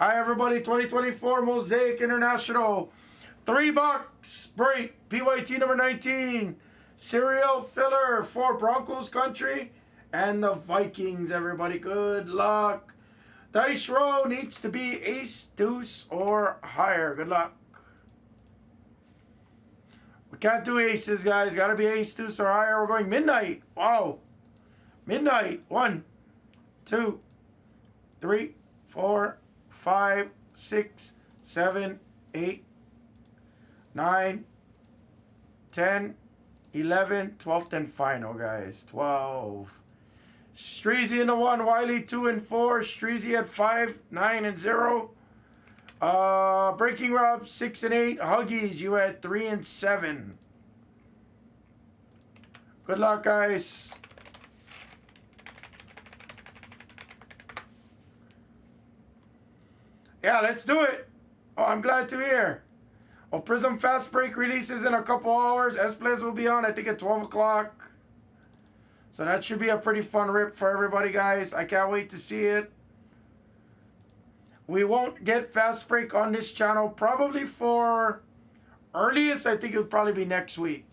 Hi everybody, 2024 Mosaic International. $3 break. PYT number 19. Serial filler for Broncos country and the Vikings, everybody. Good luck. Dice row needs to be ace, deuce, or higher. Good luck. We can't do aces, guys. Gotta be ace, deuce, or higher. We're going midnight. Wow. Midnight. 1, 2, 3, 4, 5, 6, 7, 8, 9, 10, 11, 12th and final, guys. 12. Streezy in the 1, Wiley 2 and 4, Streezy at 5, 9 and 0. Breaking Rob 6 and 8, Huggies you at 3 and 7. Good luck, guys. Yeah, let's do it. Oh, I'm glad to hear. Oh, Prism Fast Break releases in a couple hours. Blez will be on, I think, at 12 o'clock. So that should be a pretty fun rip for everybody, guys. I can't wait to see it. We won't get Fast Break on this channel probably for earliest. I think it would probably be next week.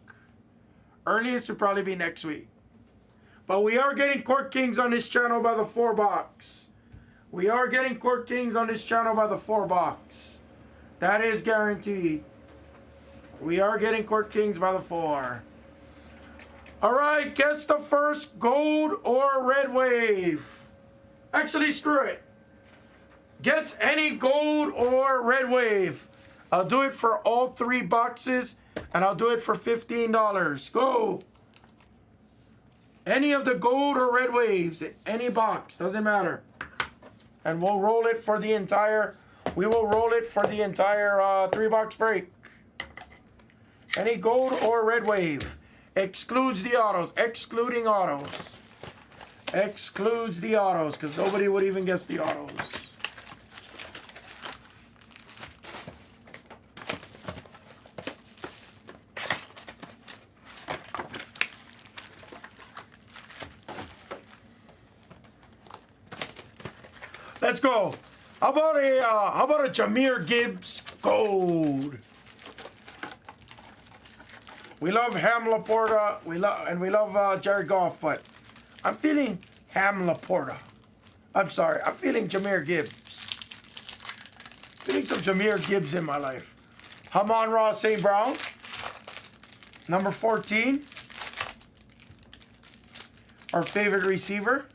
Earliest would probably be next week. But we are getting Court Kings on this channel by the 4 box. We are getting Court Kings on this channel by the 4 box. That is guaranteed. We are getting Court Kings by the 4. Alright, guess the first gold or red wave. Actually, screw it. Guess any gold or red wave. I'll do it for all 3 boxes, and I'll do it for $15. Go. Any of the gold or red waves in any box, doesn't matter. And we'll roll it for the entire, we will roll it for the entire 3-box break. Any gold or red wave. Excludes the autos. Excluding autos. Excludes the autos, because nobody would even guess the autos. Let's go. How about a Jahmyr Gibbs gold? We love Ham Laporta. We love Jared Goff, but I'm feeling Ham Laporta. I'm sorry. I'm feeling Jahmyr Gibbs. Feeling some Jahmyr Gibbs in my life. Amon-Ra St. Brown, number 14. Our favorite receiver.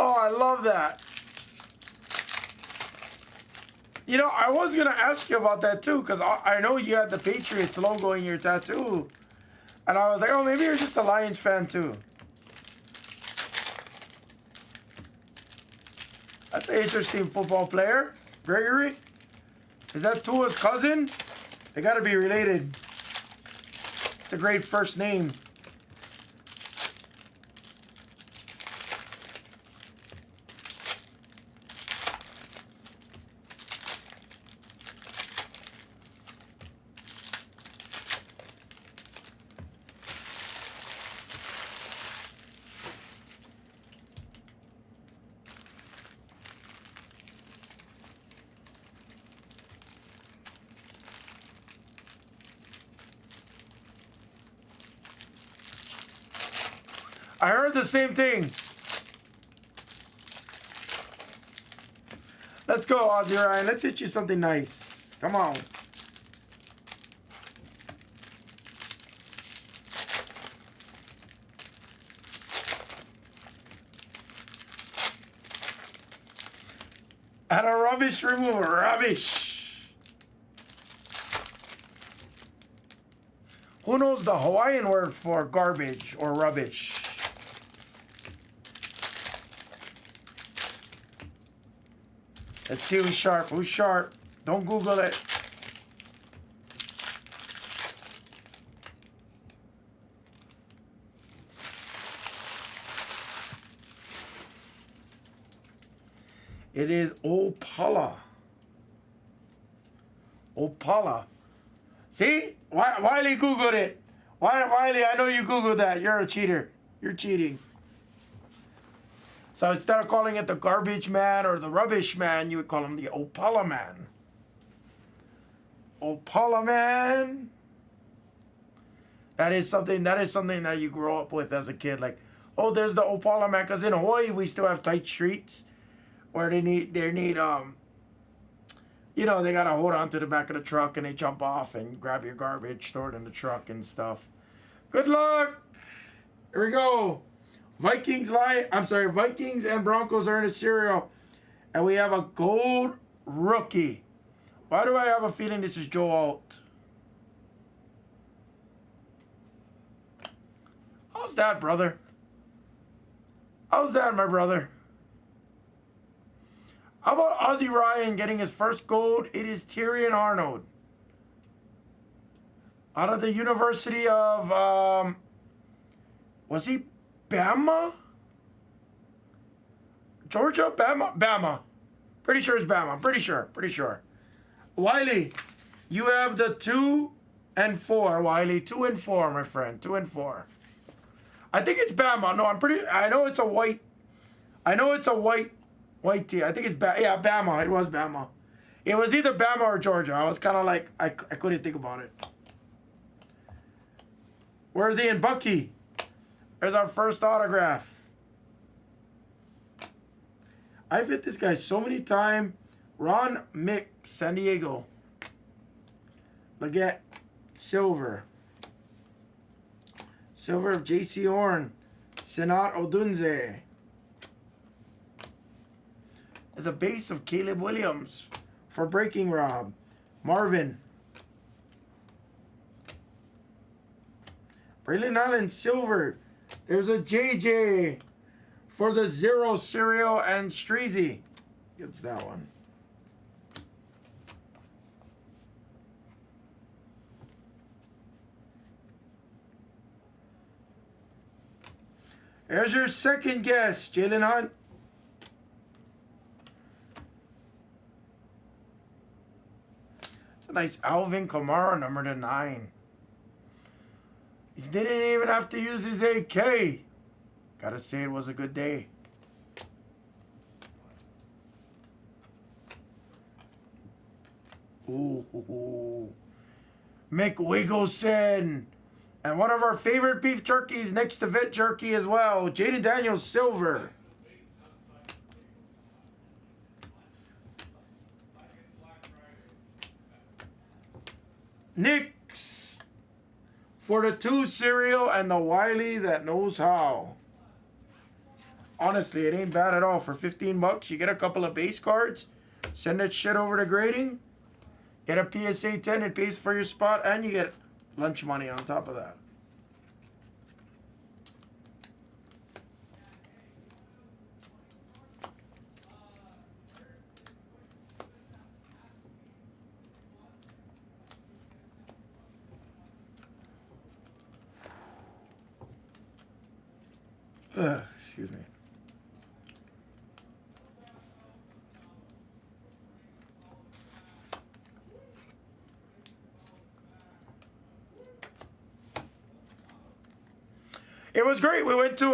Oh, I love that. You know, I was going to ask you about that too, because I know you had the Patriots logo in your tattoo. And I was like, oh, maybe you're just a Lions fan too. That's an interesting football player. Gregory. Is that Tua's cousin? They got to be related. It's a great first name. I heard the same thing. Let's go, Ozzy Ryan. Let's hit you something nice. Come on. And a rubbish remover. Rubbish. Who knows the Hawaiian word for garbage or rubbish? Let's see who's sharp. Who's sharp? Don't Google it. It is Opala. Opala. See? Wiley Googled it. Wiley, I know you Googled that. You're a cheater. You're cheating. So instead of calling it the garbage man or the rubbish man, you would call him the Opala man. Opala man. That is something that you grow up with as a kid. Like, oh, there's the Opala man. Because in Hawaii, we still have tight streets where they need you know, they got to hold on to the back of the truck and they jump off and grab your garbage, throw it in the truck and stuff. Good luck. Here we go. Vikings and Broncos are in a serial. And we have a gold rookie. Why do I have a feeling this is Joe Alt? How's that, brother? How's that, my brother? How about Ozzie Ryan getting his first gold? It is Tyrion Arnold. Out of the University of, was he Bama? Georgia? Bama. Pretty sure it's Bama. Pretty sure. Wiley, you have the 2 and 4, Wiley. 2 and 4, my friend. 2 and 4. I think it's Bama. No, I know it's a white team. I think it's Bama. It was Bama. It was either Bama or Georgia. I was kind of like, I couldn't think about it. Worthy and Bucky. There's our first autograph. I've hit this guy so many times. Ron Mick, San Diego. Leggett, silver. Silver of J.C. Horn. Senat Odunze. There's a base of Caleb Williams for Breaking Rob. Marvin. Braylon Allen, silver. There's a JJ for the 0 cereal and Streezy. Gets that one. There's your second guess, Jalen Hunt. It's a nice Alvin Kamara, number to 9. He didn't even have to use his AK. Gotta say it was a good day. Ooh. Mick Wiggleson. And one of our favorite beef jerkies next to vet jerky as well. Jaden Daniels, silver. Knicks for the 2 cereal and the Wiley that knows how. Honestly, it ain't bad at all. For 15 bucks, you get a couple of base cards. Send that shit over to grading. Get a PSA 10, it pays for your spot, and you get lunch money on top of that. Excuse me. It was great. We went to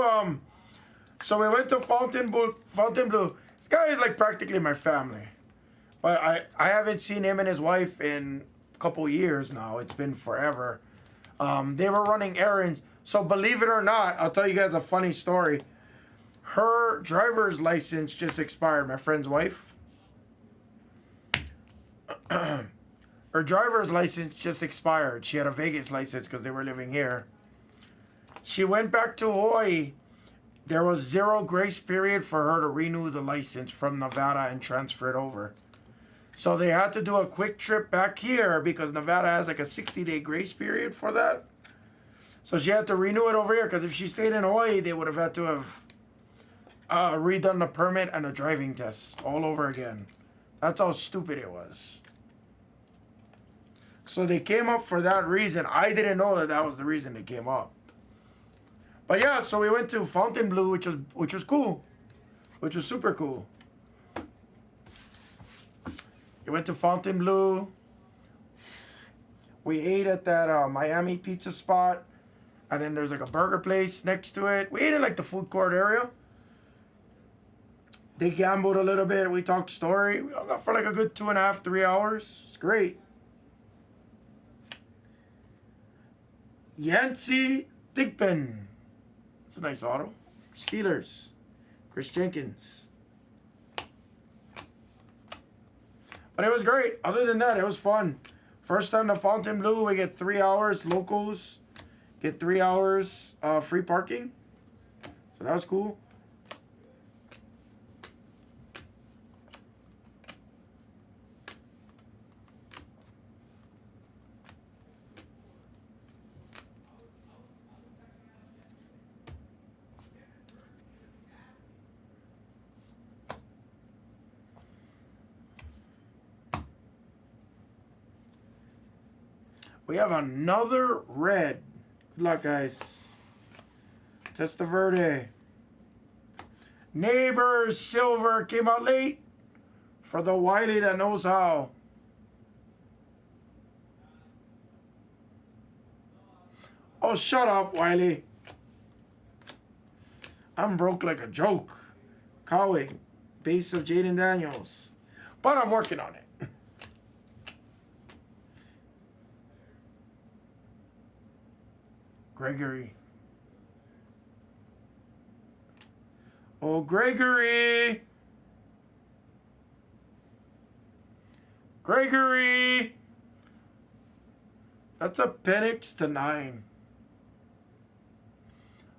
Fontainebleau. This guy is like practically my family. But I haven't seen him and his wife in a couple years now. It's been forever. They were running errands. So believe it or not, I'll tell you guys a funny story. Her driver's license just expired, my friend's wife. Her driver's license just expired. She had a Vegas license because they were living here. She went back to Hawaii. there was 0 grace period for her to renew the license from Nevada and transfer it over. So they had to do a quick trip back here because Nevada has like a 60-day grace period for that. So she had to renew it over here because if she stayed in Hawaii, they would have had to have redone the permit and the driving test all over again. That's how stupid it was. So they came up for that reason. I didn't know that that was the reason they came up. But yeah, so we went to Fontainebleau, which was cool, which was super cool. We went to Fontainebleau. We ate at that Miami pizza spot, and then there's like a burger place next to it. We ate in like the food court area. They gambled a little bit. We talked story. We hung out for like a good 2.5, 3 hours. It's great. Yancey Thigpen. It's a nice auto. Steelers. Chris Jenkins. But it was great. Other than that, it was fun. First time to Fontainebleau, we get 3 hours locals. Get 3 hours free parking. So that was cool. We have another red. Good luck, guys. Testaverde. Neighbors Silver came out late for the Wiley that knows how. Oh, shut up, Wiley. I'm broke like a joke. Cowing. Base of Jaden Daniels. But I'm working on it. Gregory. Oh, Gregory. Gregory. That's a Penix to 9.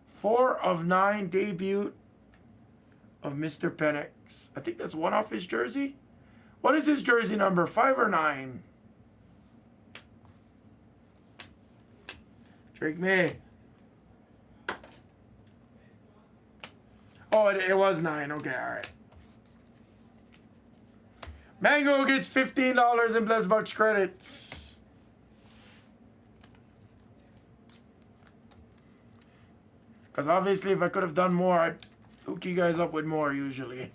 4 of 9 debut of Mr. Penix. I think that's one off his jersey. What is his jersey number? 5 or 9? Drake May. Oh, it was 9. Okay, all right. Mango gets $15 in Blez Bucks credits. Because obviously if I could have done more, I'd hook you guys up with more usually.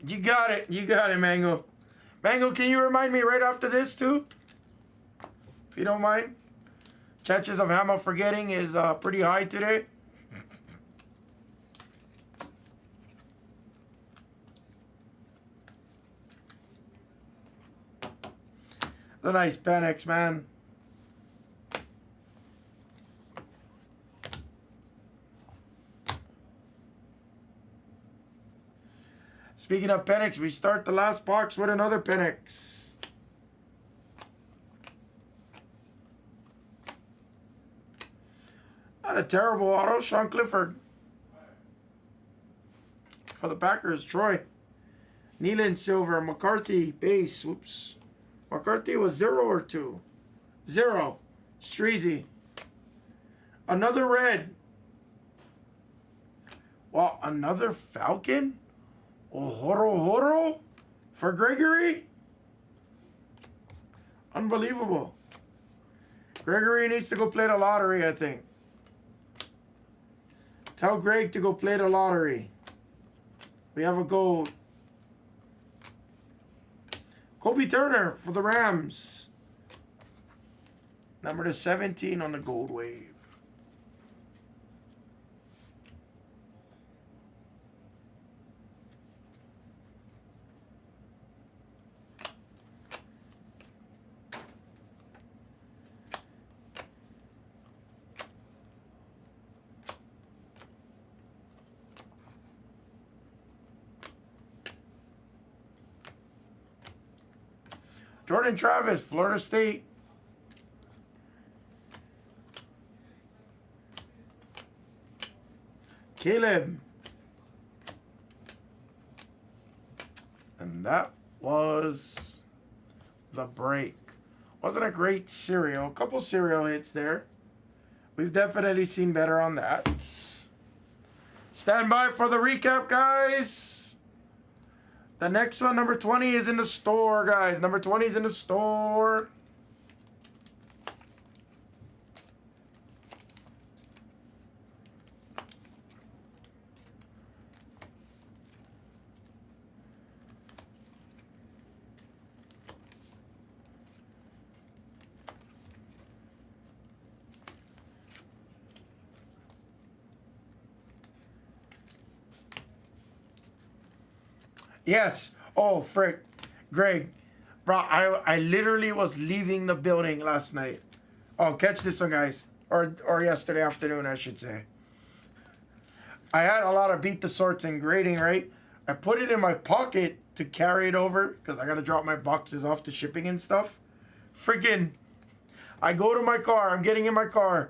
You got it. You got it, Mango. Mango, can you remind me right after this, too? If you don't mind. Chances of Hama forgetting is pretty high today. The nice Penix, man. Speaking of Penix, we start the last box with another Penix. Not a terrible auto. Sean Clifford. For the Packers, Troy. Nealon Silver. McCarthy base. Oops. McCarthy was 0 or 2? 0. Streezy. Another red. Wow, another Falcon? Horo for Gregory? Unbelievable. Gregory needs to go play the lottery, I think. Tell Greg to go play the lottery. We have a gold. Kobe Turner for the Rams. Number to 17 on the gold wave. Jordan Travis, Florida State. Caleb. And that was the break. Wasn't a great serial. A couple serial hits there. We've definitely seen better on that. Stand by for the recap, guys. The next one, number 20, is in the store, guys. Number 20 is in the store. Yes. Oh, frick. Greg. Bro, I literally was leaving the building last night. Oh, catch this one, guys. Or yesterday afternoon, I should say. I had a lot of beat the sorts and grading, right? I put it in my pocket to carry it over because I got to drop my boxes off to shipping and stuff. Freaking, I go to my car. I'm getting in my car.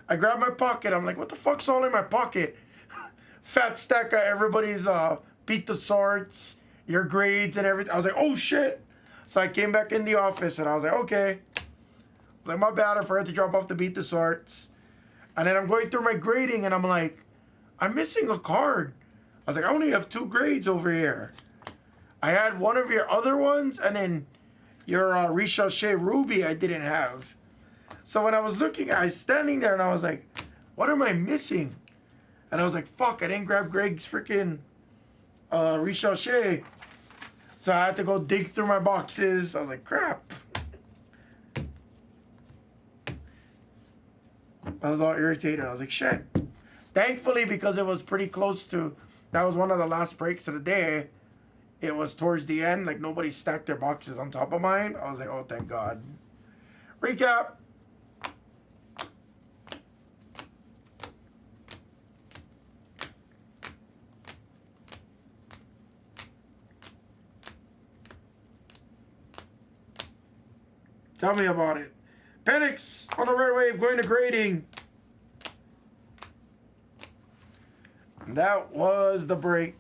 I grab my pocket. I'm like, what the fuck's all in my pocket? Fat stack of everybody's beat the sorts, your grades and everything. I was like, oh shit. So I came back in the office and I was like, okay. I was like, my bad, I forgot to drop off the beat the sorts. And then I'm going through my grading and I'm like, I'm missing a card. I was like, I only have 2 grades over here. I had one of your other ones and then your Recherche Ruby I didn't have. So when I was looking, I was standing there and I was like, what am I missing? And I was like, fuck, I didn't grab Greg's freaking Recherche. So I had to go dig through my boxes. I was like, crap. I was all irritated. I was like, shit. Thankfully, because it was pretty close to, that was one of the last breaks of the day. It was towards the end. Like, nobody stacked their boxes on top of mine. I was like, oh, thank God. Recap. Tell me about it. Penix on the red wave going to grading. And that was the break.